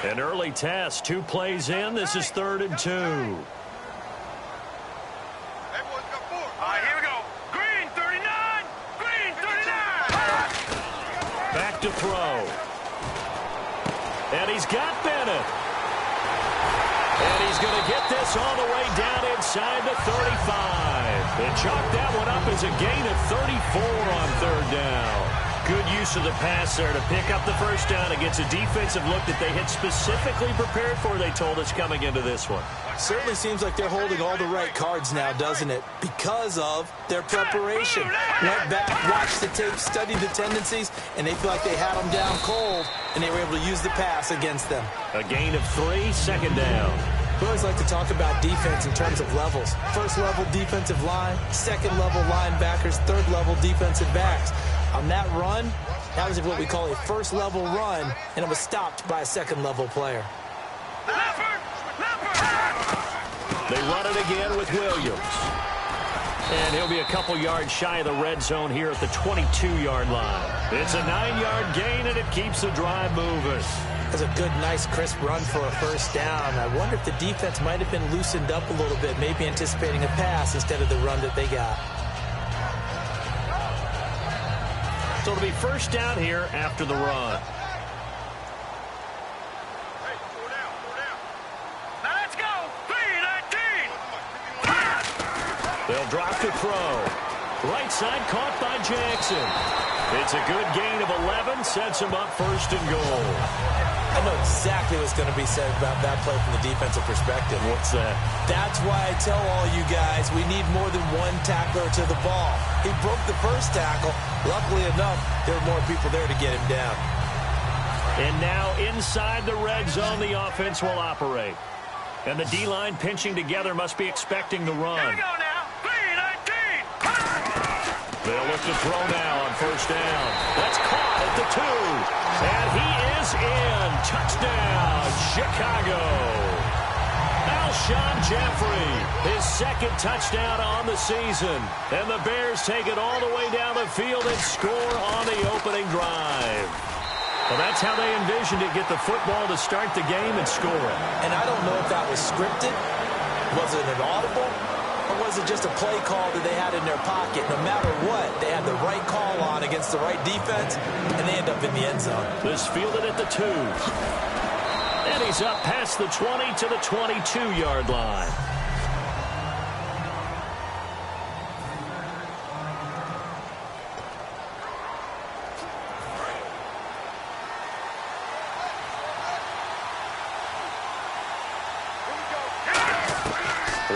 An early test, 2 plays in. This is 3rd and 2. Here we go. Green 39. Green 39. Back to throw. And he's got Bennett. And he's going to get this all the way down inside the 35. They chalked that one up as a gain of 34 on 3rd down. Good use of the pass there to pick up the first down against a defensive look that they had specifically prepared for, they told us, coming into this one. Certainly seems like they're holding all the right cards now, doesn't it? Because of their preparation. Went back, watched the tape, studied the tendencies, and they feel like they had them down cold, and they were able to use the pass against them. A gain of 3, 2nd down. We always like to talk about defense in terms of levels. First level defensive line, second level linebackers, third level defensive backs. On that run, that was what we call a first level run, and it was stopped by a second level player. They run it again with Williams. And he'll be a couple yards shy of the red zone here at the 22-yard line. It's a 9-yard gain, and it keeps the drive moving. That's a good, nice, crisp run for a first down. I wonder if the defense might have been loosened up a little bit, maybe anticipating a pass instead of the run that they got. So it'll be first down here after the run. Now let's go. 3-19. They'll drop to throw. Right side caught by Jackson. It's a good gain of 11, sets him up 1st and goal. I know exactly what's going to be said about that play from the defensive perspective. What's that? That's why I tell all you guys we need more than one tackler to the ball. He broke the first tackle. Luckily enough, there were more people there to get him down. And now inside the red zone, the offense will operate. And the D-line pinching together must be expecting the run. Here we go now. 3-19. They'll look to throw now on first down. That's caught at the 2. And he is in. Touchdown, Chicago. Alshon Jeffrey, his 2nd touchdown on the season. And the Bears take it all the way down the field and score on the opening drive. Well, that's how they envisioned it, get the football to start the game and score it. And I don't know if that was scripted. Was it an audible? Or was it just a play call that they had in their pocket? No matter what, they had the right call on against the right defense, and they end up in the end zone. This fielded at the 2. And he's up past the 20 to the 22-yard line.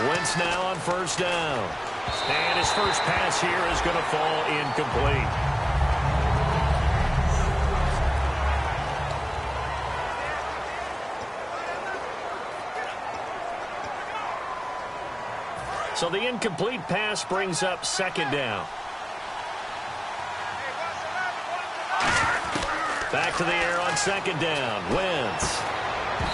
Wentz now on first down. And his first pass here is going to fall incomplete. So the incomplete pass brings up 2nd down. Back to the air on 2nd down. Wentz.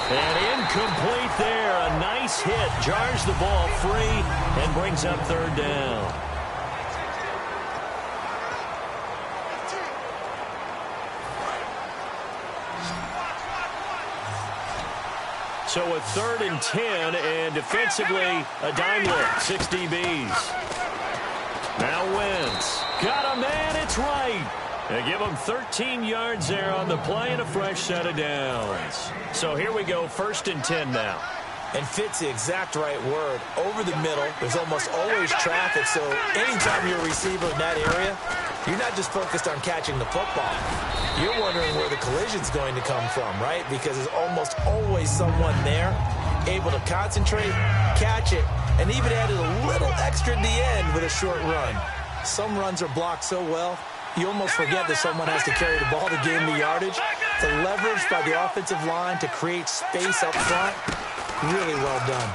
And incomplete there. A nice hit. Jars the ball free and brings up 3rd down. So with 3rd and 10, and defensively, a dime look. 6 DBs. Now Wentz. Got a man. It's right. They give him 13 yards there on the play and a fresh set of downs. So here we go, 1st and 10 now. And fit's the exact right word. Over the middle, there's almost always traffic, so anytime you're a receiver in that area, you're not just focused on catching the football. You're wondering where the collision's going to come from, right? Because there's almost always someone there able to concentrate, catch it, and even added a little extra at the end with a short run. Some runs are blocked so well, you almost forget that someone has to carry the ball to gain the yardage. The leverage by the offensive line to create space up front, really well done.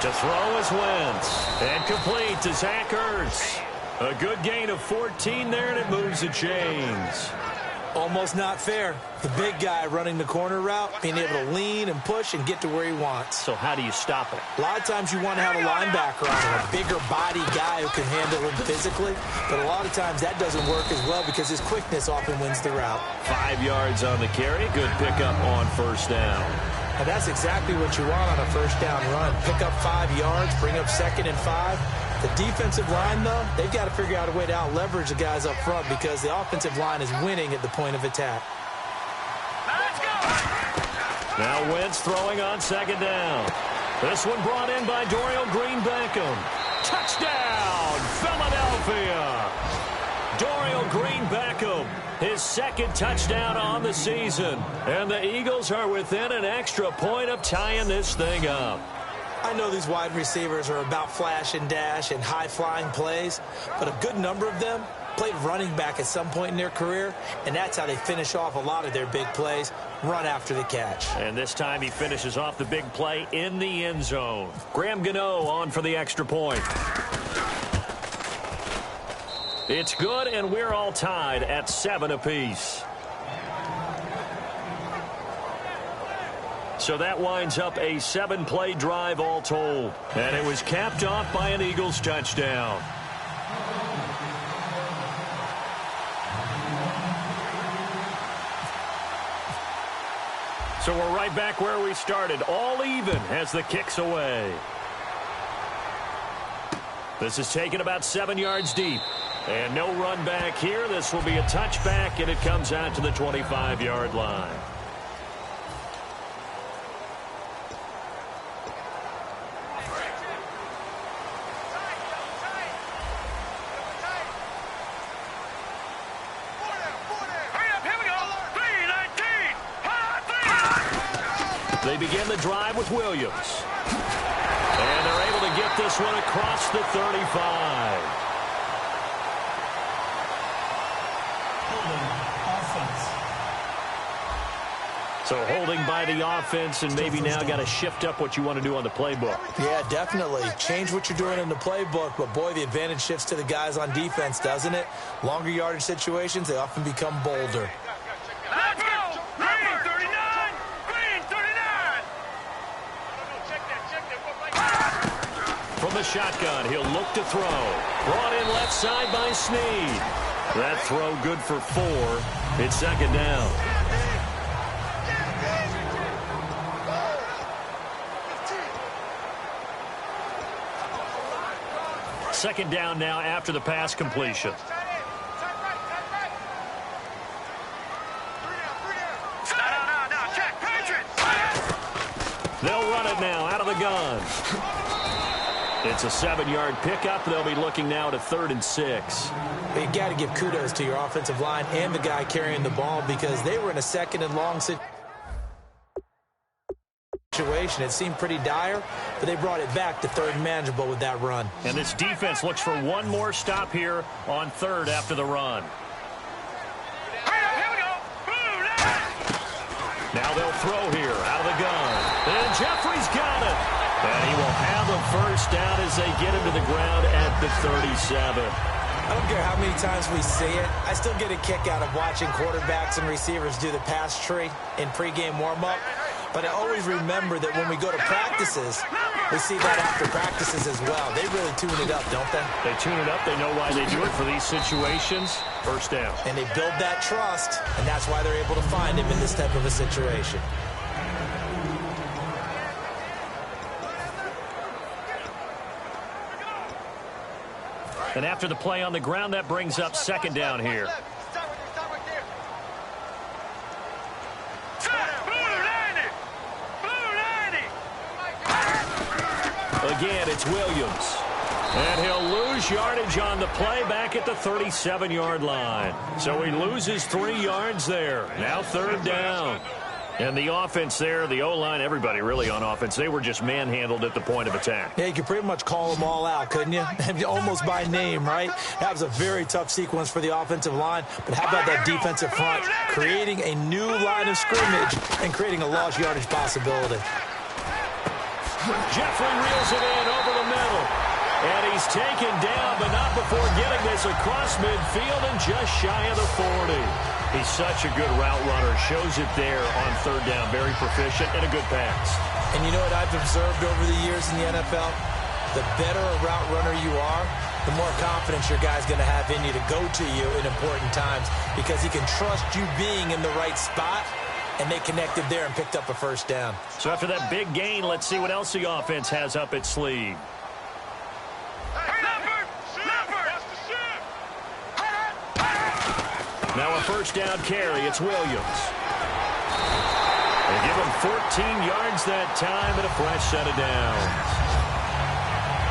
To throw is Wentz. And complete to Zach Ertz. A good gain of 14 there, and it moves the chains. Almost not fair. The big guy running the corner route, being able to lean and push and get to where he wants. So how do you stop it? A lot of times you want to have a linebacker on him, a bigger body guy who can handle him physically. But a lot of times that doesn't work as well because his quickness often wins the route. 5 yards on the carry. Good pickup on first down. And that's exactly what you want on a first down run. Pick up 5 yards, bring up 2nd and 5. The defensive line, though, they've got to figure out a way to out-leverage the guys up front because the offensive line is winning at the point of attack. Let's go. Now Wentz throwing on 2nd down. This one brought in by Dorial Green-Beckham. Touchdown, Philadelphia! Dorial Green-Beckham, his 2nd touchdown on the season. And the Eagles are within an extra point of tying this thing up. I know these wide receivers are about flash and dash and high-flying plays, but a good number of them played running back at some point in their career, and that's how they finish off a lot of their big plays, run after the catch. And this time he finishes off the big play in the end zone. Graham Gano on for the extra point. It's good, and we're all tied at 7 apiece. So that winds up a 7-play drive all told. And it was capped off by an Eagles touchdown. So we're right back where we started. All even as the kick's away. This is taken about 7 yards deep. And no run back here. This will be a touchback, and it comes out to the 25-yard line. They begin the drive with Williams. And they're able to get this one across the 35. So holding by the offense, and maybe now got to shift up what you want to do on the playbook. Yeah, definitely. Change what you're doing in the playbook, but boy, the advantage shifts to the guys on defense, doesn't it? Longer yardage situations, they often become bolder. Let's go. Green 39. Green 39. From the shotgun, he'll look to throw. Brought in left side by Snead. That throw good for 4. It's 2nd down. Second down now after the pass completion. They'll run it now out of the gun. It's a 7-yard pickup. They'll be looking now to 3rd and 6. You got to give kudos to your offensive line and the guy carrying the ball because they were in a 2nd and long situation. It seemed pretty dire, but they brought it back to 3rd and manageable with that run. And this defense looks for one more stop here on 3rd after the run. Here we go. Now they'll throw here out of the gun. And Jeffrey's got it. And he will have the first down as they get him to the ground at the 37. I don't care how many times we see it. I still get a kick out of watching quarterbacks and receivers do the pass tree in pregame warm-up. But I always remember that when we go to practices, we see that after practices as well. They really tune it up, don't they? They tune it up. They know why they do it for these situations. First down. And they build that trust, and that's why they're able to find him in this type of a situation. And after the play on the ground, that brings up 2nd down here. Again, it's Williams. And he'll lose yardage on the play back at the 37-yard line. So he loses 3 yards there. Now 3rd down. And the offense there, the O-line, everybody really on offense, they were just manhandled at the point of attack. Yeah, you could pretty much call them all out, couldn't you? Almost by name, right? That was a very tough sequence for the offensive line. But how about that defensive front creating a new line of scrimmage and creating a lost yardage possibility? Jeffrey reels it in over the middle. And he's He's taken down, but not before getting this across midfield and just shy of the 40. He's such a good route runner. Shows it there on third down. Very proficient and a good pass. And you know what I've observed over the years in the NFL? The better a route runner you are, the more confidence your guy's going to have in you to go to you in important times because he can trust you being in the right spot, and they connected there and picked up a first down. So after that big gain, let's see what else the offense has up its sleeve. Now a first down carry. It's Williams. They give him 14 yards that time and a fresh set of downs.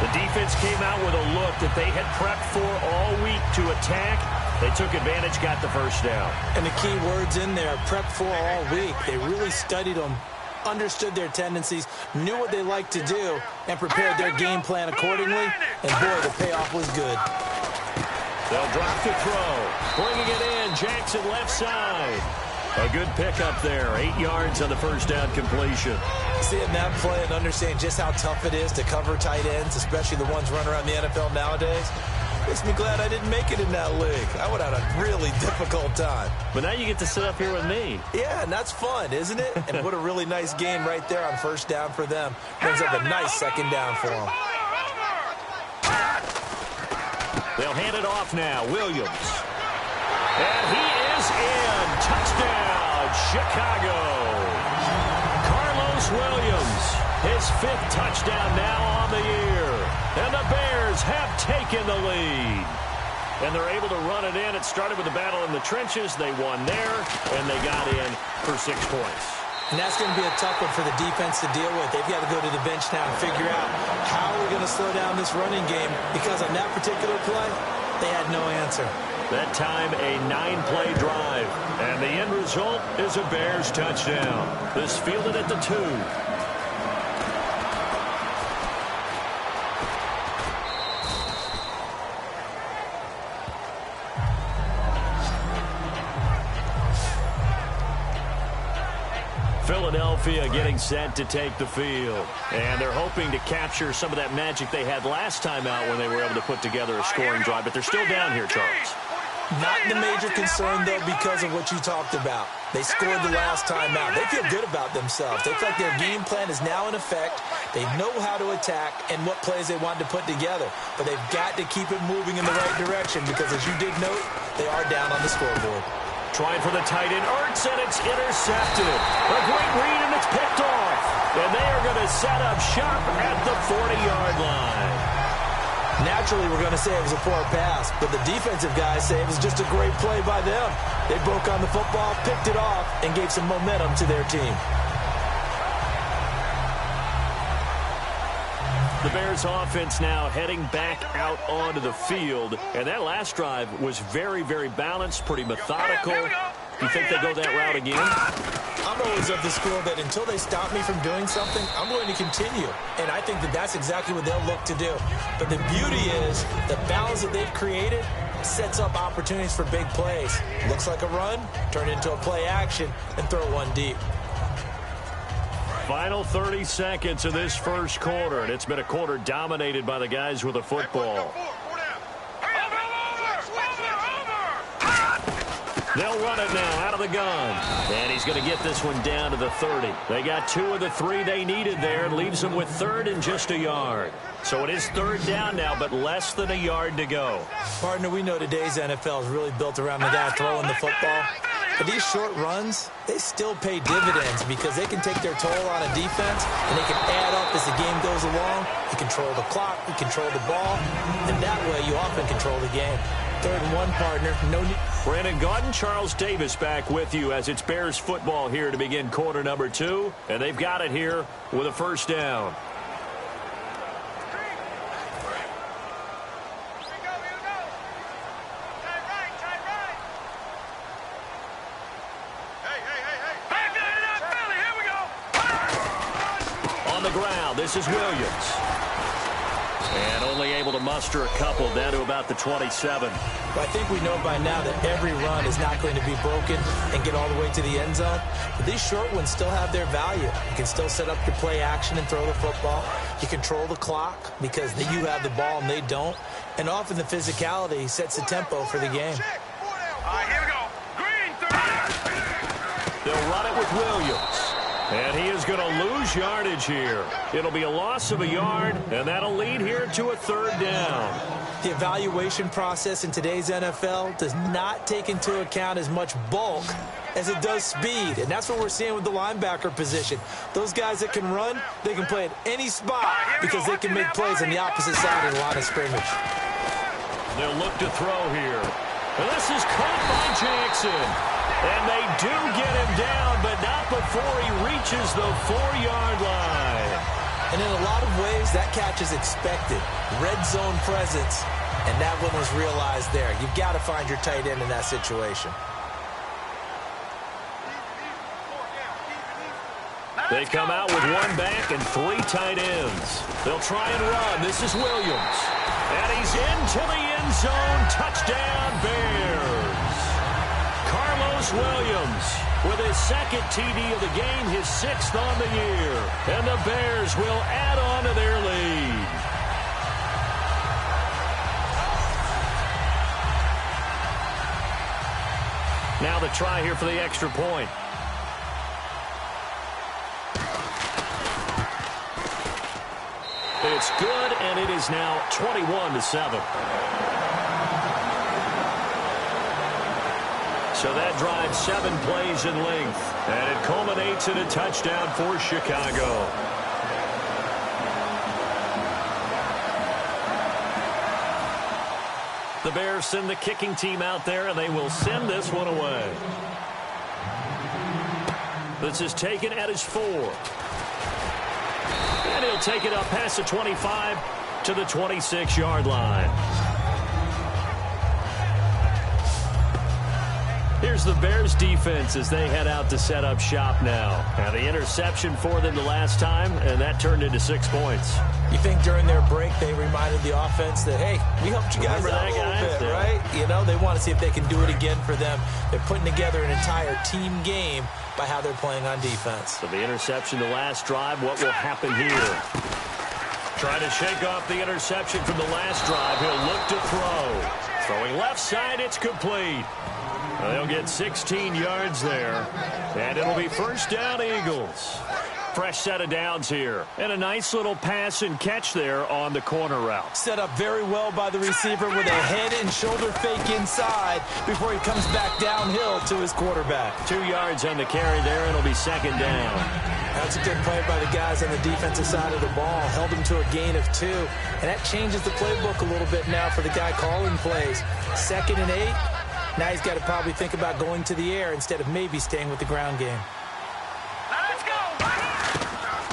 The defense came out with a look that they had prepped for all week to attack. They took advantage, got the first down. And the key words in there, prepped for all week. They really studied them, understood their tendencies, knew what they liked to do, and prepared their game plan accordingly. And boy, the payoff was good. They'll drop to throw. Bringing it in, Jackson left side. A good pickup there. 8 yards on the first down completion. Seeing that play and understanding just how tough it is to cover tight ends, especially the ones running around the NFL nowadays, makes me glad I didn't make it in that league. I would have had a really difficult time. But now you get to sit up here with me. Yeah, and that's fun, isn't it? And what a really nice game right there on first down for them. Brings up a nice second down for them. They'll hand it off now. Williams. And he is in. Touchdown, Chicago. Carlos Williams, his 5th touchdown now on the year. And the Bears have taken the lead. And they're able to run it in. It started with a battle in the trenches. They won there, and they got in for 6 points. And that's going to be a tough one for the defense to deal with. They've got to go to the bench now and figure out how we're going to slow down this running game, because on that particular play, they had no answer. That time, a 9-play drive. And the end result is a Bears touchdown. This fielded at the 2. Philadelphia getting set to take the field. And they're hoping to capture some of that magic they had last time out when they were able to put together a scoring drive. But they're still down here, Charles. Not the major concern, though, because of what you talked about. They scored the last time out. They feel good about themselves. They feel like their game plan is now in effect. They know how to attack and what plays they want to put together. But they've got to keep it moving in the right direction because, as you did note, they are down on the scoreboard. Trying for the tight end, Ertz, and it's intercepted. A great read, and it's picked off. And they are going to set up shop at the 40-yard line. Naturally, we're going to say it was a poor pass, but the defensive guys say it was just a great play by them. They broke on the football, picked it off, and gave some momentum to their team. The Bears offense now heading back out onto the field. And that last drive was very, very balanced, pretty methodical. Do you think they go that route again? I'm always of the school that until they stop me from doing something, I'm going to continue. And I think that that's exactly what they'll look to do. But the beauty is the balance that they've created sets up opportunities for big plays. Looks like a run, turn it into a play action, and throw one deep. Final 30 seconds of this first quarter, and it's been a quarter dominated by the guys with the football. They'll run it now out of the gun. And he's going to get this one down to the 30. They got 2 of the 3 they needed there. Leaves them with 3rd and just a yard. So it is 3rd down now, but less than a yard to go. Partner, we know today's NFL is really built around the guy throwing the football. But these short runs, they still pay dividends because they can take their toll on a defense and they can add up as the game goes along. You control the clock, you control the ball, and that way you often control the game. 3rd and 1, partner. No need. Brandon Gaudin, Charles Davis back with you as it's Bears football here to begin quarter number 2. And they've got it here with a first down. On the ground, this is Williams. And only able to muster a couple down to about the 27. But I think we know by now that every run is not going to be broken and get all the way to the end zone. But these short ones still have their value. You can still set up your play action and throw the football. You control the clock because you have the ball and they don't. And often the physicality sets the tempo for the game. All right, here we go. Green, 30. They'll run it with Williams. And he is going to lose yardage here. It'll be a loss of a yard, and that'll lead here to a third down. The evaluation process in today's NFL does not take into account as much bulk as it does speed. And that's what we're seeing with the linebacker position. Those guys that can run, they can play at any spot because they can make plays on the opposite side of the line of scrimmage. They'll look to throw here. And this is caught by Jackson. And they do get him down, but not before he reaches the 4-yard line. And in a lot of ways, that catch is expected. Red zone presence, and that one was realized there. You've got to find your tight end in that situation. They come out with one back and 3 tight ends. They'll try and run. This is Williams. And he's into the end zone. Touchdown, Bears. Carlos Williams with his second TD of the game, his 6th on the year. And the Bears will add on to their lead. Now the try here for the extra point. It's good, and it is now 21-7. So that drives 7 plays in length, and it culminates in a touchdown for Chicago. The Bears send the kicking team out there, and they will send this one away. This is taken at his 4. And he'll take it up past the 25 to the 26-yard line. Here's the Bears defense as they head out to set up shop now. Now the interception for them the last time, and that turned into 6 points. You think during their break they reminded the offense that, hey, we helped you guys out a little bit, right? You know, they want to see if they can do it again for them. They're putting together an entire team game by how they're playing on defense. So the interception the last drive, what will happen here? Trying to shake off the interception from the last drive. He'll look to throw. Throwing left side, it's complete. They'll get 16 yards there, and it'll be first down, Eagles. Fresh set of downs here, and a nice little pass and catch there on the corner route. Set up very well by the receiver with a head and shoulder fake inside before he comes back downhill to his quarterback. 2 yards on the carry there, and it'll be second down. That's a good play by the guys on the defensive side of the ball. Held him to a gain of 2, and that changes the playbook a little bit now for the guy calling plays. 2nd and 8. Now he's got to probably think about going to the air instead of maybe staying with the ground game. Let's go.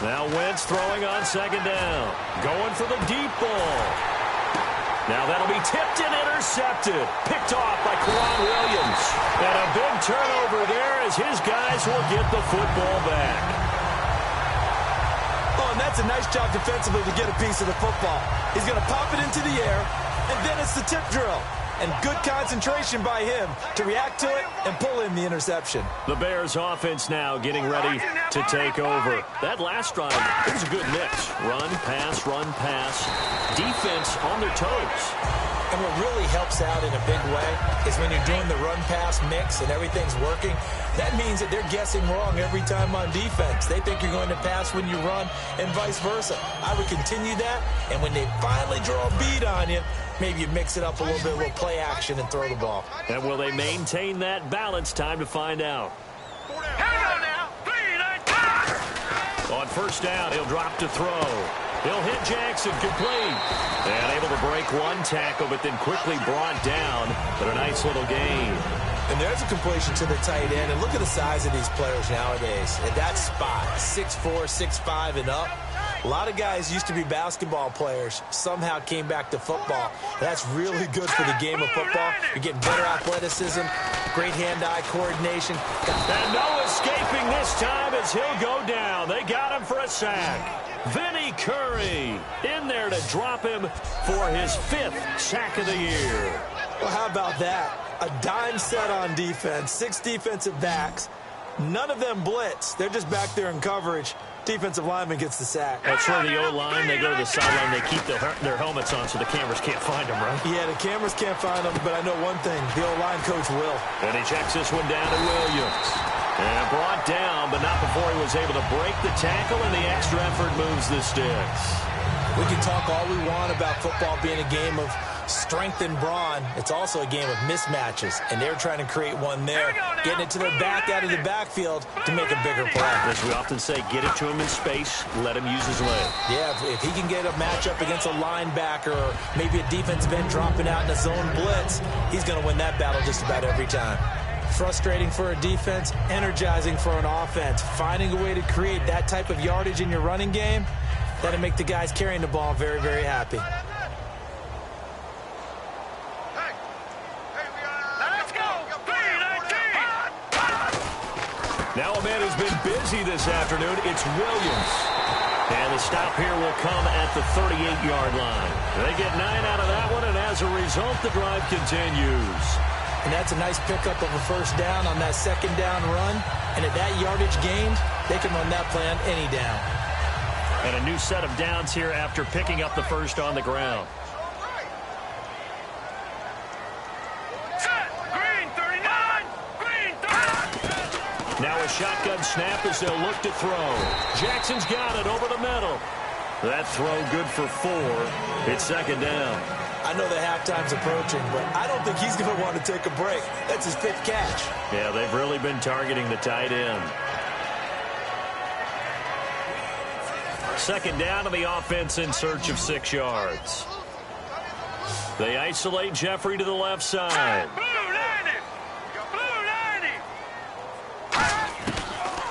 Now Wentz throwing on second down. Going for the deep ball. Now that'll be tipped and intercepted. Picked off by Kwan Williams. And a big turnover there as his guys will get the football back. Oh, and that's a nice job defensively to get a piece of the football. He's going to pop it into the air, and then it's the tip drill. And good concentration by him to react to it and pull in the interception. The Bears offense now getting ready to take over. That last drive, it was a good mix. Run, pass. Defense on their toes. And what really helps out in a big way is when you're doing the run-pass mix and everything's working, that means that they're guessing wrong every time on defense. They think you're going to pass when you run and vice versa. I would continue that, and when they finally draw a bead on you, maybe you mix it up a little bit, a little play action, and throw the ball. And will they maintain that balance? Time to find out. Here we go now. 3, 9, 5. On first down, he'll drop to throw. He'll hit Jackson, complete. And able to break one tackle, but then quickly brought down. But a nice little gain. And there's a completion to the tight end. And look at the size of these players nowadays. At that spot, 6'4", 6'5", and up. A lot of guys used to be basketball players, somehow came back to football. That's really good for the game of football. You're getting better athleticism, great hand-eye coordination. And no escaping this time as he'll go down. They got him for a sack. Vinny Curry in there to drop him for his 5th sack of the year. Well, how about that? A dime set on defense, 6 defensive backs. None of them blitz. They're just back there in coverage. Defensive lineman gets the sack. That's where the O-line, they go to the sideline, they keep their helmets on so the cameras can't find them, right? Yeah, the cameras can't find them, but I know one thing. The O-line coach will. And he checks this one down to Williams. And brought down, but not before he was able to break the tackle, and the extra effort moves the sticks. We can talk all we want about football being a game of strength and brawn. It's also a game of mismatches, and they're trying to create one there, getting it to their back out of the backfield to make a bigger play. As we often say, get it to him in space, let him use his leg. Yeah, if he can get a matchup against a linebacker or maybe a defensive end dropping out in a zone blitz, he's going to win that battle just about every time. Frustrating for a defense, energizing for an offense. Finding a way to create that type of yardage in your running game, that'll make the guys carrying the ball very, very happy. Now a man who's been busy this afternoon, it's Williams. And the stop here will come at the 38-yard line. They get 9 out of that one, and as a result, the drive continues. And that's a nice pickup of a first down on that second down run. And at that yardage gained, they can run that play on any down. And a new set of downs here after picking up the first on the ground. Now a shotgun snap as they'll look to throw. Jackson's got it over the middle. That throw good for 4. It's second down. I know the halftime's approaching, but I don't think he's going to want to take a break. That's his 5th catch. Yeah, they've really been targeting the tight end. Second down to the offense in search of 6 yards. They isolate Jeffrey to the left side.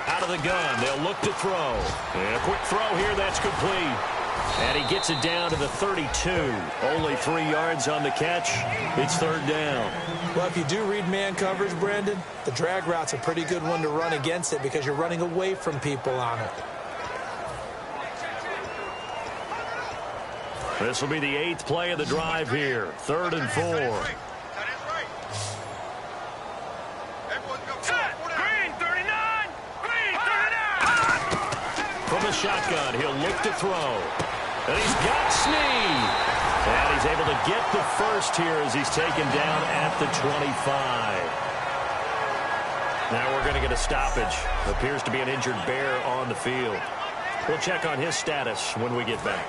Out of the gun, they'll look to throw. And a quick throw here, that's complete. And he gets it down to the 32. Only 3 yards on the catch. It's third down. Well, if you do read man coverage, Brandon, the drag route's a pretty good one to run against it because you're running away from people on it. This will be the 8th play of the drive here. 3rd and 4. From the shotgun, he'll look to throw. And he's got Snead. And he's able to get the first here as he's taken down at the 25. Now we're going to get a stoppage. Appears to be an injured Bear on the field. We'll check on his status when we get back.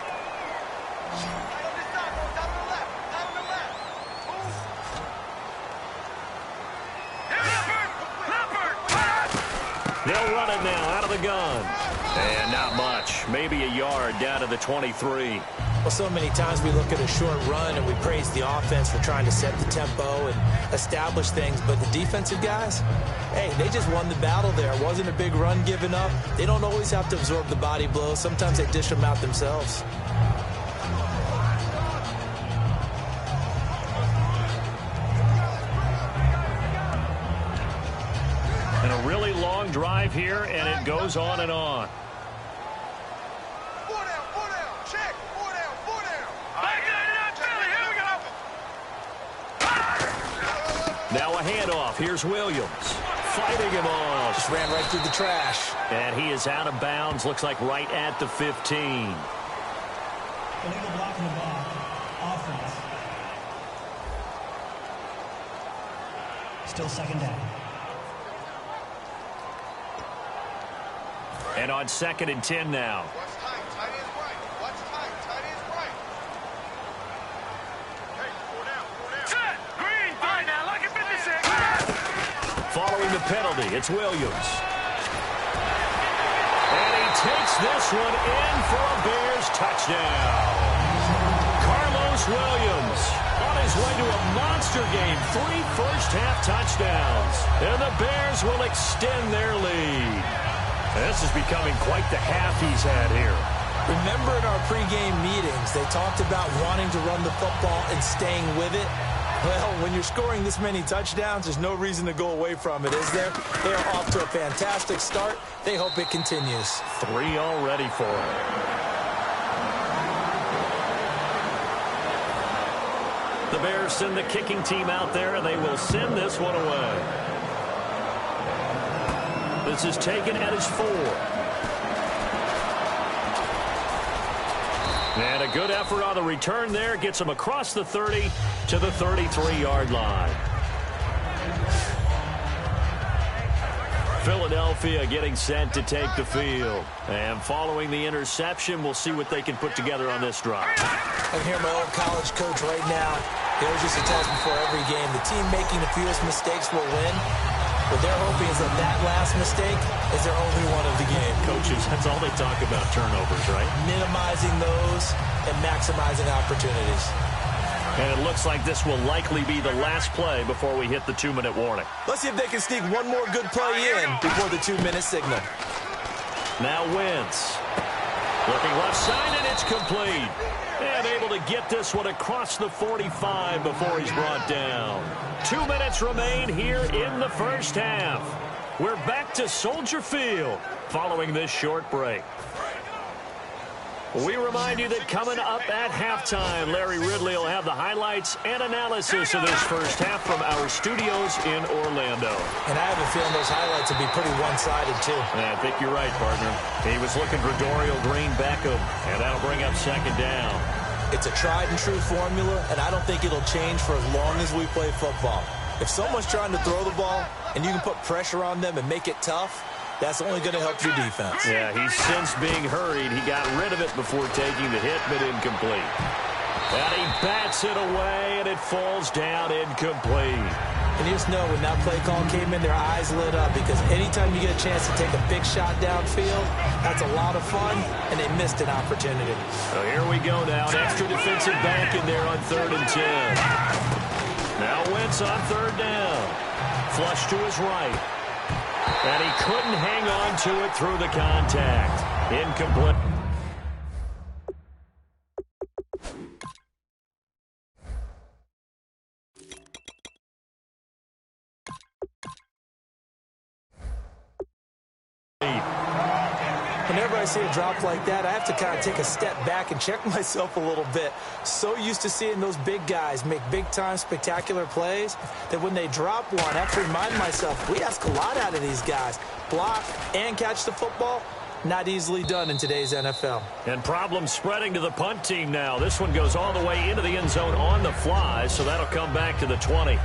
They'll run it now out of the gun. And not much. Maybe a yard down to the 23. Well, so many times we look at a short run and we praise the offense for trying to set the tempo and establish things. But the defensive guys, hey, they just won the battle there. It wasn't a big run given up. They don't always have to absorb the body blows. Sometimes they dish them out themselves. And a really long drive here, and it goes on and on. Now a handoff. Here's Williams. Fighting him off. Just ran right through the trash. And he is out of bounds. Looks like right at the 15. Illegal blocking the ball. Offense. Still second down. And on 2nd and 10 now. Watch tight. Tight end's right. Watch tight. Tight end's right. Hey, 4 down. 4 down. Set. Green. All right, now, look at 56. Following the penalty, it's Williams. And he takes this one in for a Bears touchdown. Carlos Williams on his way to a monster game. 3 first-half touchdowns. And the Bears will extend their lead. This is becoming quite the half he's had here. Remember in our pregame meetings, they talked about wanting to run the football and staying with it. Well, when you're scoring this many touchdowns, there's no reason to go away from it, is there? They are off to a fantastic start. They hope it continues. 3 already for them. The Bears send the kicking team out there, and they will send this one away. This is taken at his 4. And a good effort on the return there. Gets him across the 30 to the 33-yard line. Philadelphia getting set to take the field. And following the interception, we'll see what they can put together on this drive. I can hear my old college coach right now. He always used to tell us before every game, the team making the fewest mistakes will win. What they're hoping is that last mistake is their only one of the game. Coaches, that's all they talk about, turnovers, right? Minimizing those and maximizing opportunities. And it looks like this will likely be the last play before we hit the 2-minute warning. Let's see if they can sneak one more good play in before the 2-minute signal. Now Wentz. Looking left side, and it's complete. And able to get this one across the 45 before he's brought down. 2 minutes remain here in the first half. We're back to Soldier Field following this short break. We remind you that coming up at halftime, Larry Ridley will have the highlights and analysis of this first half from our studios in Orlando. And I have a feeling those highlights will be pretty one-sided, too. I think you're right, partner. He was looking for Dorial Green-Beckham, and that'll bring up second down. It's a tried-and-true formula, and I don't think it'll change for as long as we play football. If someone's trying to throw the ball, and you can put pressure on them and make it tough, that's only going to help your defense. Yeah, he's since being hurried. He got rid of it before taking the hit, but incomplete. And he bats it away, and it falls down incomplete. And you just know when that play call came in, their eyes lit up, because anytime you get a chance to take a big shot downfield, that's a lot of fun, and they missed an opportunity. So here we go now. An extra defensive back in there on 3rd and 10. Now Wentz on 3rd down. Flush to his right. And he couldn't hang on to it through the contact. Incomplete. Whenever I see a drop like that, I have to kind of take a step back and check myself a little bit. So used to seeing those big guys make big-time spectacular plays that when they drop one, I have to remind myself, we ask a lot out of these guys. Block and catch the football, not easily done in today's NFL. And problems spreading to the punt team now. This one goes all the way into the end zone on the fly, so that'll come back to the 20.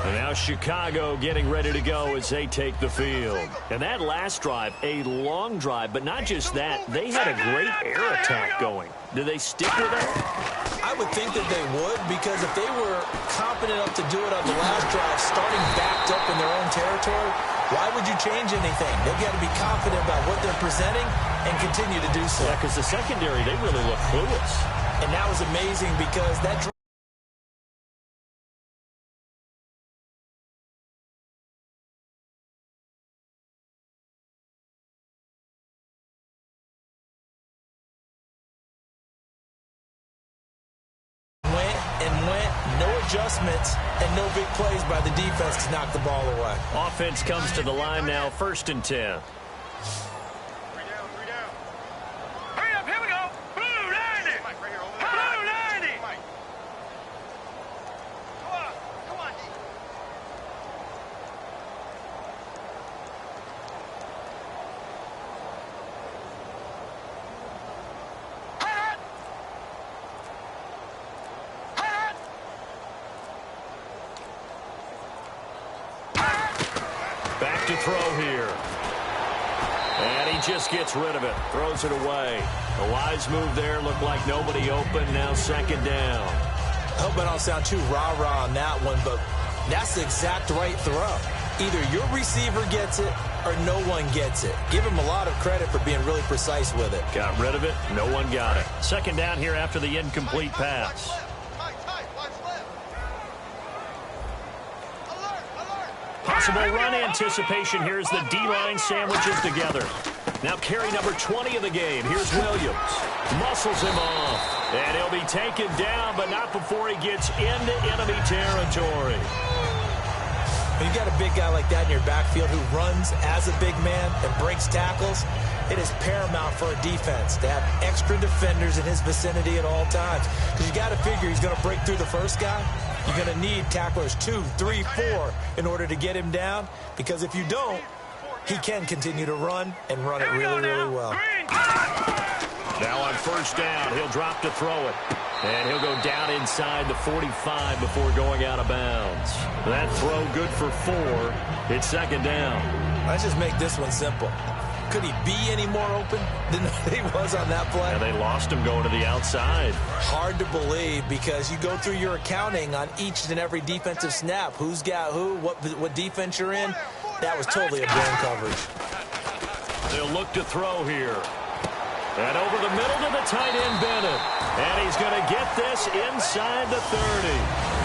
And now Chicago getting ready to go as they take the field. And that last drive, a long drive, but not just that. They had a great air attack going. Do they stick with that? I would think that they would, because if they were confident enough to do it on the last drive, starting backed up in their own territory, why would you change anything? They've got to be confident about what they're presenting and continue to do so. Yeah, because the secondary, they really look clueless. And that was amazing because that adjustments and no big plays by the defense to knock the ball away. Offense comes to the line now, 1st and 10. Hurry up, here we go. Blue 90. Blue 90. Come on. Back to throw here. And he just gets rid of it. Throws it away. A wise move there. Looked like nobody open. Now 2nd down. I hope I don't sound too rah-rah on that one, but that's the exact right throw. Either your receiver gets it or no one gets it. Give him a lot of credit for being really precise with it. Got rid of it. No one got it. 2nd down here after the incomplete pass. Possible run anticipation here as the D-line sandwiches together. Now carry number 20 of the game. Here's Williams. Muscles him off. And he'll be taken down, but not before he gets into enemy territory. When you got a big guy like that in your backfield who runs as a big man and breaks tackles, it is paramount for a defense to have extra defenders in his vicinity at all times. Because you got to figure he's going to break through the first guy. You're going to need tacklers 2, 3, 4 in order to get him down. Because if you don't, he can continue to run and run it really, really well. Now on first down, he'll drop to throw it. And he'll go down inside the 45 before going out of bounds. That throw good for 4. It's second down. Let's just make this one simple. Could he be any more open than he was on that play? And they lost him going to the outside. Hard to believe because you go through your accounting on each and every defensive snap. Who's got who, what defense you're in. That was totally a blown coverage. They'll look to throw here. And over the middle to the tight end, Bennett. And he's going to get this inside the 30.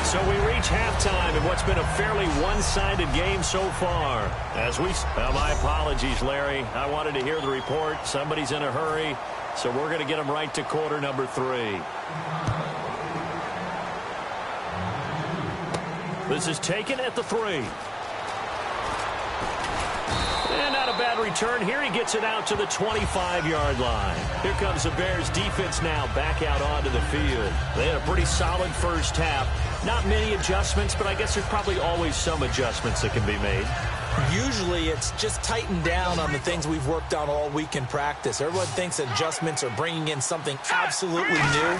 So we reach halftime in what's been a fairly one-sided game so far. Well, my apologies, Larry. I wanted to hear the report. Somebody's in a hurry, so we're going to get him right to quarter number 3. This is taken at the 3. And not a bad return here. He gets it out to the 25-yard line. Here comes the Bears defense now back out onto the field. They had a pretty solid first half. Not many adjustments, but I guess there's probably always some adjustments that can be made. Usually it's just tightened down on the things we've worked on all week in practice. Everyone thinks adjustments are bringing in something absolutely new.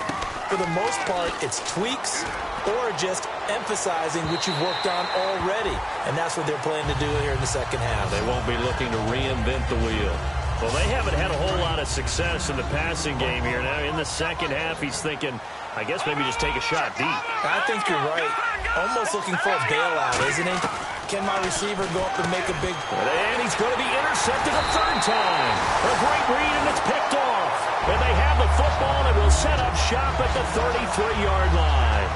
For the most part, it's tweaks or just emphasizing what you've worked on already. And that's what they're planning to do here in the second half. They won't be looking to reinvent the wheel. Well, they haven't had a whole lot of success in the passing game here. Now, in the second half, he's thinking, I guess maybe just take a shot deep. I think you're right. Almost looking for a bailout, isn't he? Can my receiver go up and make a big... And he's going to be intercepted a third time. A great read, and it's picked off. And they have the football, and will set up shop at the 33-yard line.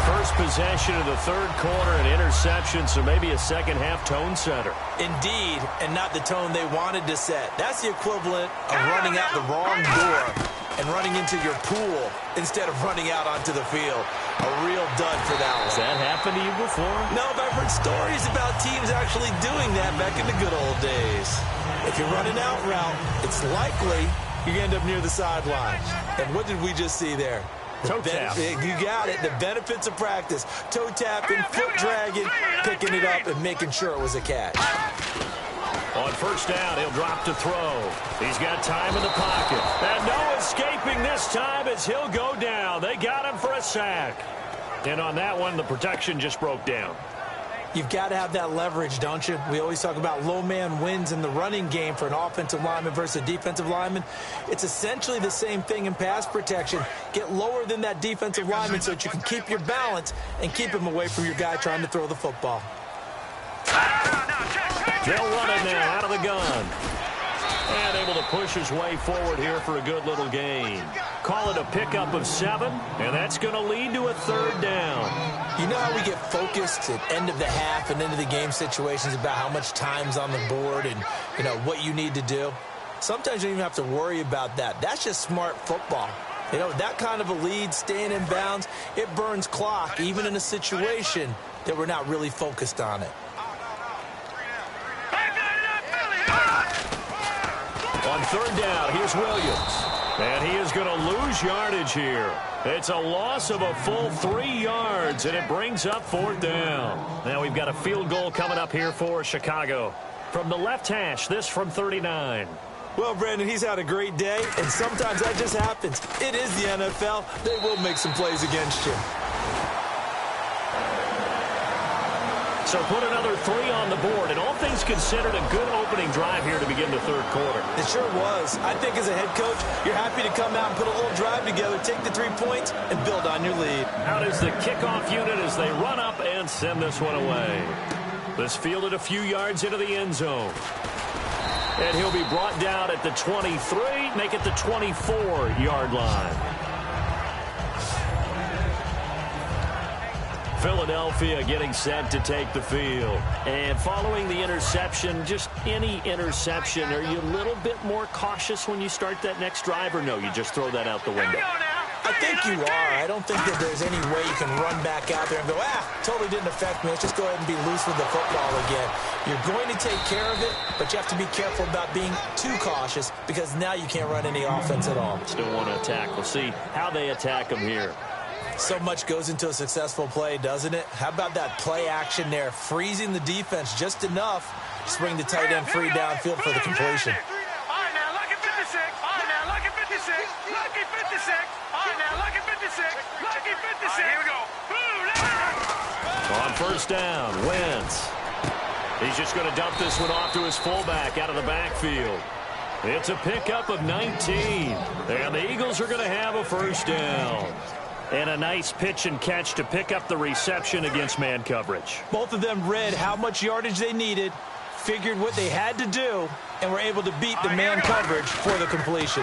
First possession of the third quarter, an interception, so maybe a second-half tone setter. Indeed, and not the tone they wanted to set. That's the equivalent of running out the wrong door and running into your pool instead of running out onto the field. A real dud for that one. Has that happened to you before? No, but I've heard stories about teams actually doing that back in the good old days. If you're running out route, it's likely you end up near the sideline. And what did we just see there? Toe tap. You got it. The benefits of practice. Toe tapping, foot dragging, picking it up, and making sure it was a catch. On first down, he'll drop to throw. He's got time in the pocket. And no escaping this time as he'll go down. They got him for a sack. And on that one, the protection just broke down. You've got to have that leverage, don't you? We always talk about low man wins in the running game for an offensive lineman versus a defensive lineman. It's essentially the same thing in pass protection. Get lower than that defensive lineman so that you can keep your balance and keep him away from your guy trying to throw the football. They'll run it now out of the gun. And able to push his way forward here for a good little gain. Call it a pickup of 7, and that's going to lead to a third down. You know how we get focused at end of the half and into the game situations about how much time's on the board and, you know, what you need to do? Sometimes you don't even have to worry about that. That's just smart football. You know, that kind of a lead, staying in bounds, it burns clock, even in a situation that we're not really focused on it. On third down, here's Williams. And he is going to lose yardage here. It's a loss of a full 3 yards, and it brings up fourth down. Now we've got a field goal coming up here for Chicago. From the left hash, this from 39. Well, Brandon, he's had a great day, and sometimes that just happens. It is the NFL. They will make some plays against you. So put another 3 on the board, and all things considered, a good opening drive here to begin the third quarter. It sure was. I think as a head coach, you're happy to come out and put a little drive together, take the 3 points, and build on your lead. Out is the kickoff unit as they run up and send this one away. This fielded a few yards into the end zone. And he'll be brought down at the 23, make it the 24-yard line. Philadelphia getting set to take the field. And following the interception, just any interception, are you a little bit more cautious when you start that next drive, or no, you just throw that out the window? I think you are. I don't think that there's any way you can run back out there and go, totally didn't affect me. Let's just go ahead and be loose with the football again. You're going to take care of it, but you have to be careful about being too cautious because now you can't run any offense at all. Still want to attack. We'll see how they attack them here. So much goes into a successful play, doesn't it? How about that play action there? Freezing the defense just enough to bring the tight end free downfield for the completion. All right, now, lucky 56. All right, now, lucky 56. Lucky 56. All right, now, lucky 56. Lucky 56. All right, here we go. On first down, Wentz. He's just going to dump this one off to his fullback out of the backfield. It's a pickup of 19. And the Eagles are going to have a first down. And a nice pitch and catch to pick up the reception against man coverage. Both of them read how much yardage they needed, figured what they had to do, and were able to beat the man coverage for the completion.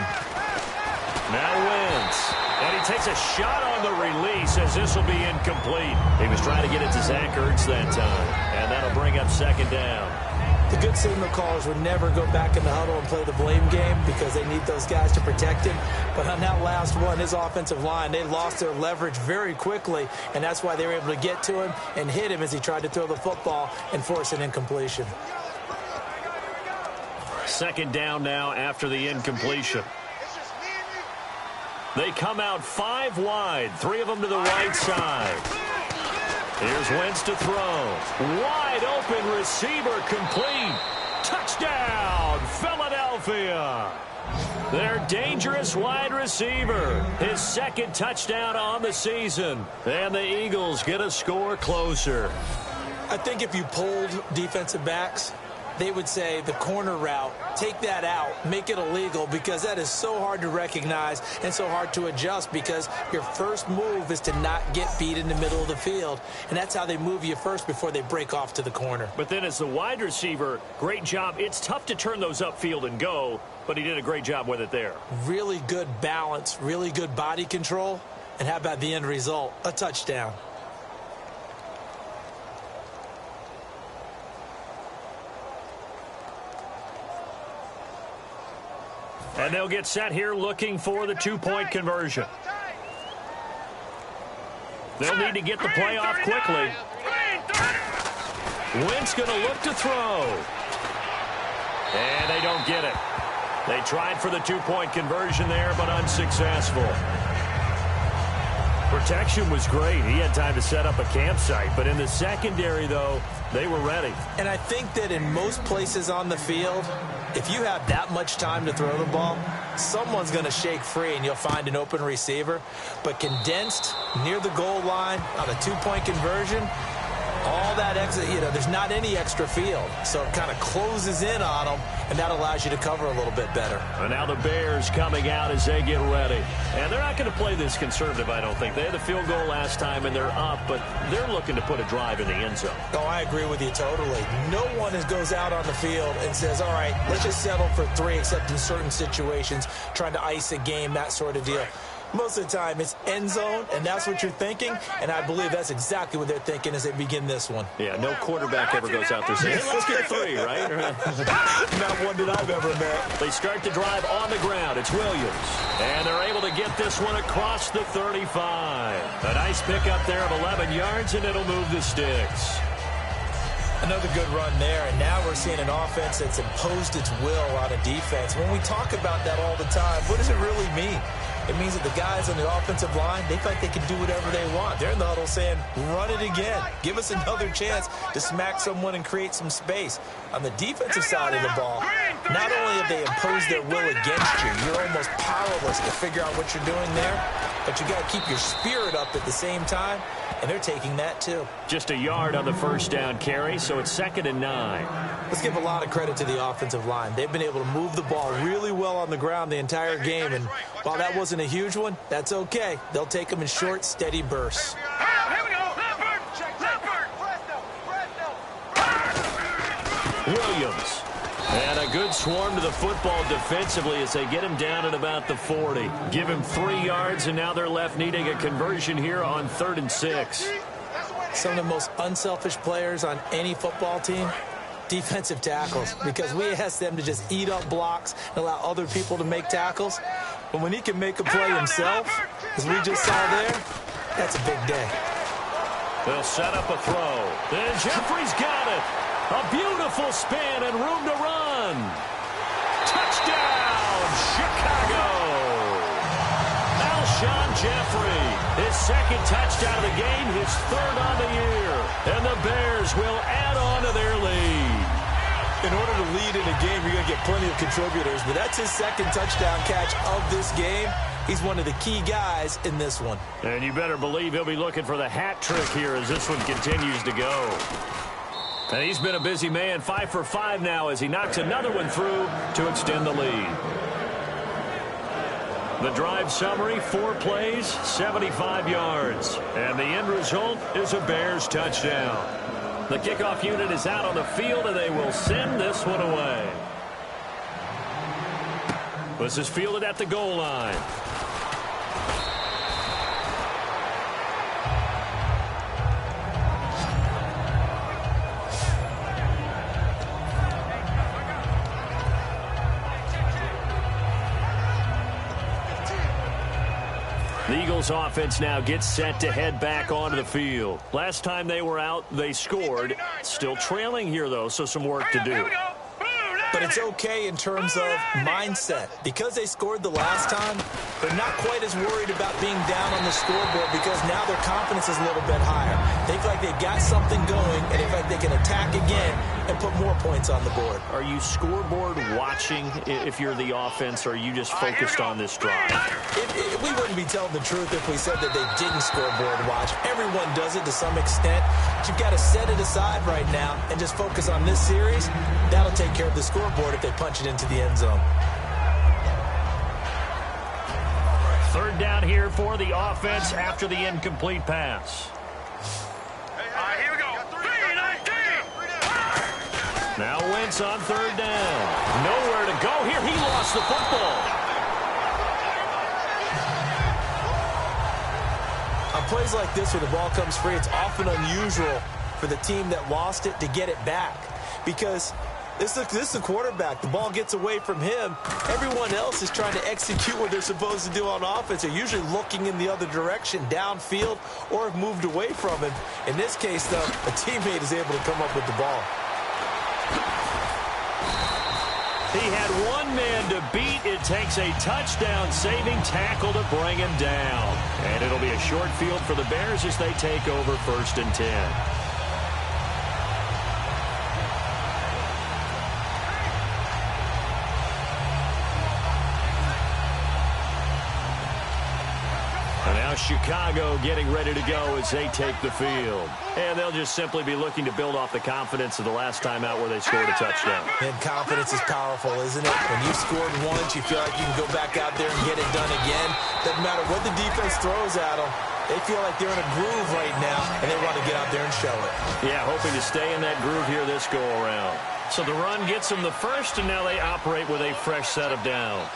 Now Wentz. And he takes a shot on the release as this will be incomplete. He was trying to get it to Zach Ertz that time. And that'll bring up second down. The good signal callers would never go back in the huddle and play the blame game because they need those guys to protect him. But on that last one, his offensive line, they lost their leverage very quickly, and that's why they were able to get to him and hit him as he tried to throw the football and force an incompletion. Second down now after the incompletion. They come out 5 wide, 3 of them to the right side. Here's Wentz to throw. Wide open receiver complete. Touchdown, Philadelphia. Their dangerous wide receiver. His second touchdown on the season. And the Eagles get a score closer. I think if you polled defensive backs, they would say the corner route, take that out, make it illegal, because that is so hard to recognize and so hard to adjust because your first move is to not get beat in the middle of the field. And that's how they move you first before they break off to the corner. But then as the wide receiver, great job. It's tough to turn those upfield and go, but he did a great job with it there. Really good balance, really good body control. And how about the end result? A touchdown. And they'll get set here looking for the 2-point conversion. They'll need to get the play off quickly. Wentz going to look to throw. And they don't get it. They tried for the 2-point conversion there, but unsuccessful. Protection was great. He had time to set up a campsite. But in the secondary, though, they were ready. And I think that in most places on the field, if you have that much time to throw the ball, someone's going to shake free and you'll find an open receiver. But condensed near the goal line on a 2-point conversion, all that extra, there's not any extra field. So it kind of closes in on them, and that allows you to cover a little bit better. And now the Bears coming out as they get ready. And they're not going to play this conservative, I don't think. They had the field goal last time, and they're up, but they're looking to put a drive in the end zone. Oh, I agree with you totally. No one goes out on the field and says, all right, let's just settle for 3, except in certain situations, trying to ice a game, that sort of deal. Most of the time, it's end zone, and that's what you're thinking, and I believe that's exactly what they're thinking as they begin this one. Yeah, no quarterback ever goes out there saying, let's get 3, right? Not one that I've ever met. They start the drive on the ground. It's Williams. And they're able to get this one across the 35. A nice pickup there of 11 yards, and it'll move the sticks. Another good run there, and now we're seeing an offense that's imposed its will on a defense. When we talk about that all the time, what does it really mean? It means that the guys on the offensive line, they feel like they can do whatever they want. They're in the huddle saying, run it again. Give us another chance to smack someone and create some space. On the defensive side of the ball, not only have they imposed their will against you, you're almost powerless to figure out what you're doing there, but you got to keep your spirit up at the same time, and they're taking that too. Just a yard on the first down carry, so it's 2nd and 9. Let's give a lot of credit to the offensive line. They've been able to move the ball really well on the ground the entire game, and while that wasn't a huge one, that's okay. They'll take them in short, steady bursts. Here we go. Williams. And a good swarm to the football defensively as they get him down at about the 40. Give him 3 yards, and now they're left needing a conversion here on 3rd and 6. Some of the most unselfish players on any football team, defensive tackles, because we ask them to just eat up blocks and allow other people to make tackles. But when he can make a play himself, as we just saw there, that's a big day. They'll set up a throw. And Jeffrey's got it. A beautiful spin and room to run. Touchdown, Chicago. Alshon Jeffrey, his second touchdown of the game, his third on the year. And the Bears will add on to their lead. In order to lead in a game, you're going to get plenty of contributors, but that's his second touchdown catch of this game. He's one of the key guys in this one. And you better believe he'll be looking for the hat trick here as this one continues to go. And he's been a busy man, 5 for 5 now as he knocks another one through to extend the lead. The drive summary, 4 plays, 75 yards. And the end result is a Bears touchdown. The kickoff unit is out on the field, and they will send this one away. This is fielded at the goal line. The Eagles offense now gets set to head back onto the field. Last time they were out, they scored. Still trailing here, though, so some work to do. But it's okay in terms of mindset. Because they scored the last time, they're not quite as worried about being down on the scoreboard because now their confidence is a little bit higher. They feel like they've got something going, and they feel like they can attack again and put more points on the board. Are you scoreboard watching if you're the offense, or are you just focused on this drive? We wouldn't be telling the truth if we said that they didn't scoreboard watch. Everyone does it to some extent. But you've got to set it aside right now and just focus on this series. That'll take care of the scoreboard if they punch it into the end zone. Third down here for the offense after the incomplete pass. Here we go. 3-19. Now Wentz on third down. Nowhere to go here. He lost the football. On plays like this where the ball comes free, it's often unusual for the team that lost it to get it back. Because this is the quarterback. The ball gets away from him. Everyone else is trying to execute what they're supposed to do on offense. They're usually looking in the other direction, downfield, or have moved away from him. In this case, though, a teammate is able to come up with the ball. He had one man to beat. It takes a touchdown-saving tackle to bring him down. And it'll be a short field for the Bears as they take over 1st and 10. And now Chicago getting ready to go as they take the field. And they'll just simply be looking to build off the confidence of the last time out where they scored a touchdown. And confidence is powerful, isn't it? When you scored once, you feel like you can go back out there and get it done again. Doesn't matter what the defense throws at them. They feel like they're in a groove right now, and they want to get out there and show it. Yeah, hoping to stay in that groove here this go-around. So the run gets them the first, and now they operate with a fresh set of downs.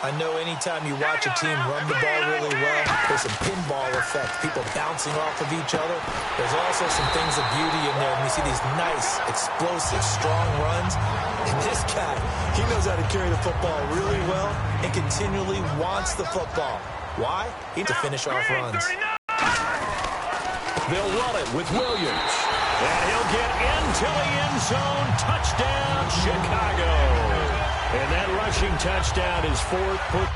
I know anytime you watch a team run the ball really well, there's some pinball effect, people bouncing off of each other. There's also some things of beauty in there when you see these nice, explosive, strong runs. And this guy, he knows how to carry the football really well and continually wants the football. Why? He needs to finish off runs. They'll run it with Williams. And he'll get into the end zone. Touchdown, Chicago. And that rushing touchdown is 4th.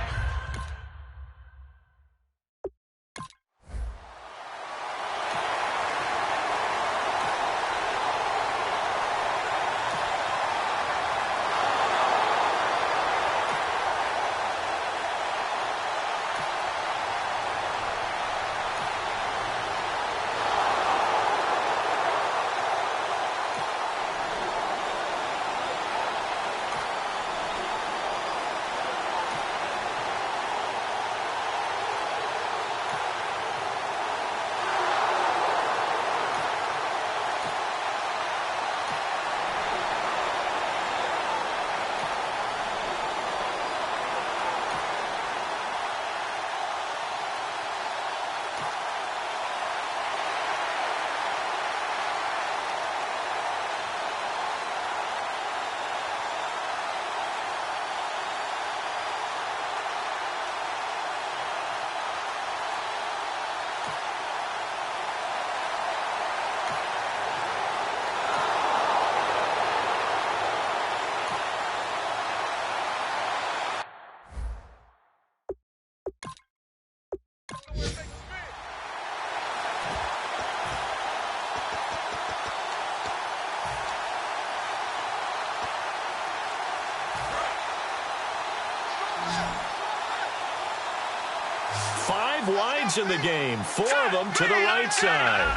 5 wides in the game, 4 of them to the right side.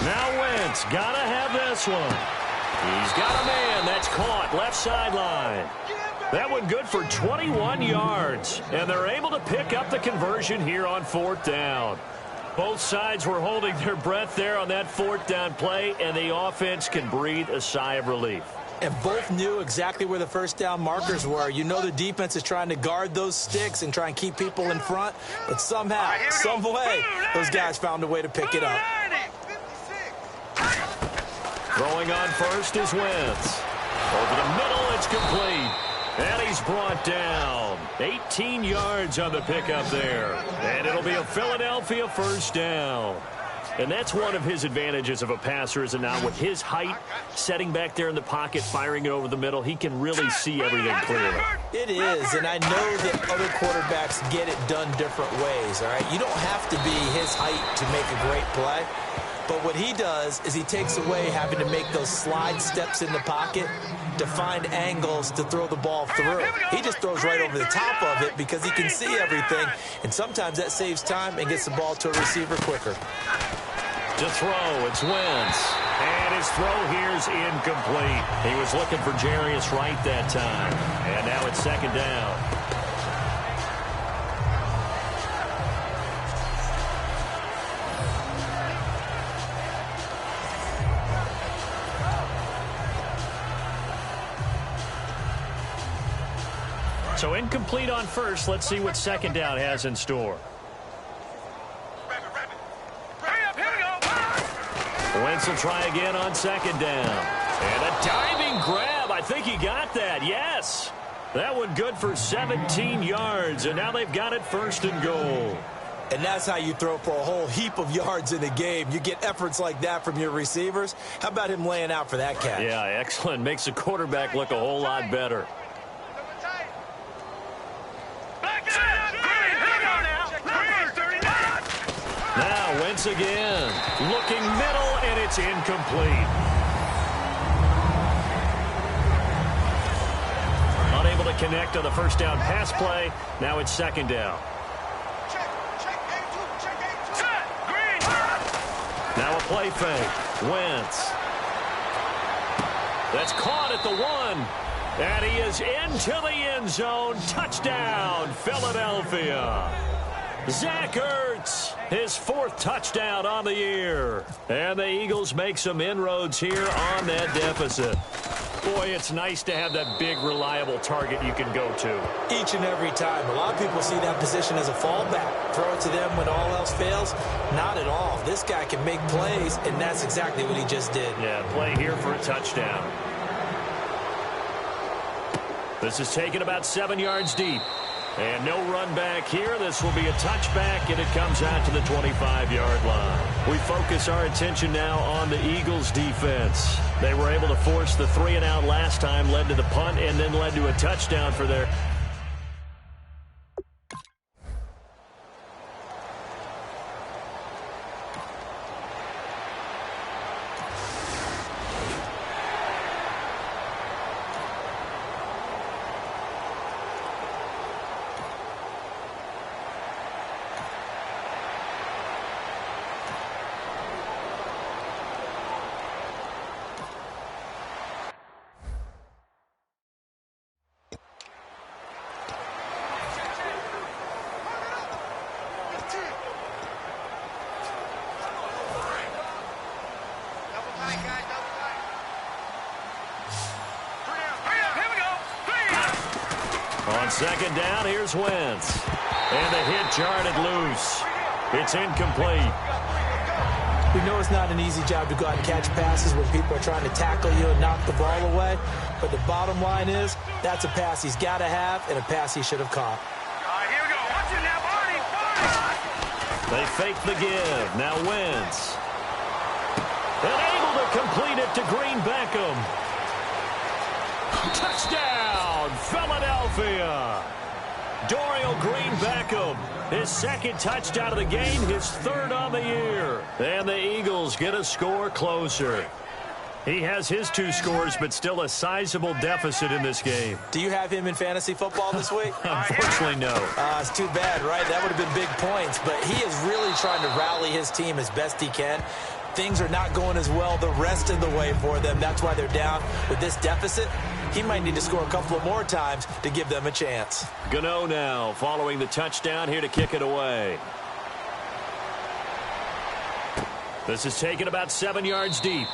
Now Wentz, gotta have this one. He's got a man that's caught left sideline. That one good for 21 yards, and they're able to pick up the conversion here on 4th down. Both sides were holding their breath there on that 4th down play, and the offense can breathe a sigh of relief. And both knew exactly where the first down markers were. You know the defense is trying to guard those sticks and try and keep people in front, but somehow, some way, those guys found a way to pick it up. Throwing on first is Wentz. Over the middle, it's complete. And he's brought down. 18 yards on the pickup there. And it'll be a Philadelphia first down. And that's one of his advantages of a passer, is now with his height, setting back there in the pocket, firing it over the middle, he can really see everything clearly. It is, and I know that other quarterbacks get it done different ways, all right? You don't have to be his height to make a great play. But what he does is he takes away having to make those slide steps in the pocket to find angles to throw the ball through. He just throws right over the top of it because he can see everything, and sometimes that saves time and gets the ball to a receiver quicker. To throw, it's Wentz. And his throw here's incomplete. He was looking for Jarius Wright that time. And now it's 2nd down. So incomplete on first. Let's see what 2nd down has in store. Wentz will try again on 2nd down. And a diving grab. I think he got that. Yes. That one good for 17 yards. And now they've got it 1st and goal. And that's how you throw for a whole heap of yards in a game. You get efforts like that from your receivers. How about him laying out for that catch? Yeah, excellent. Makes the quarterback look a whole lot better. Now Wentz again. Looking middle, and it's incomplete. Unable to connect on the first down pass play. Now it's 2nd down. Now a play fake. Wentz. That's caught at the 1. And he is into the end zone. Touchdown, Philadelphia. Zach Ertz, his 4th touchdown on the year. And the Eagles make some inroads here on that deficit. Boy, it's nice to have that big, reliable target you can go to. Each and every time. A lot of people see that position as a fallback. Throw it to them when all else fails. Not at all. This guy can make plays, and that's exactly what he just did. Yeah, play here for a touchdown. This is taken about 7 yards deep. And no run back here. This will be a touchback, and it comes out to the 25-yard line. We focus our attention now on the Eagles' defense. They were able to force the 3-and-out last time, led to the punt, and then led to a touchdown for their... On 2nd down, here's Wentz. And the hit jarred it loose. It's incomplete. We know it's not an easy job to go out and catch passes when people are trying to tackle you and knock the ball away. But the bottom line is, that's a pass he's got to have and a pass he should have caught. Here we go. Watch it now, Barney. They fake the give. Now Wentz. And able to complete it to Green Beckham. Touchdown, Philadelphia. Dorial Green Beckham, his 2nd touchdown of the game, his 3rd on the year. And the Eagles get a score closer. He has his 2 scores, but still a sizable deficit in this game. Do you have him in fantasy football this week? Unfortunately, no. It's too bad, right? That would have been big points, but he is really trying to rally his team as best he can. Things are not going as well the rest of the way for them. That's why they're down with this deficit. He might need to score a couple of more times to give them a chance. Gano now following the touchdown here to kick it away. This is taken about 7 yards deep.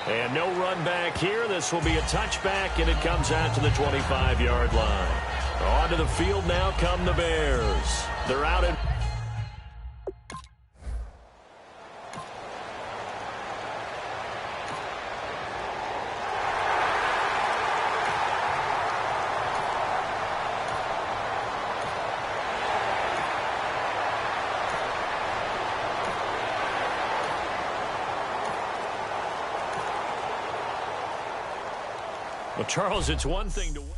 And no run back here. This will be a touchback, and it comes out to the 25-yard line. Onto the field now come the Bears. They're out in... Well, Charles, it's one thing to win.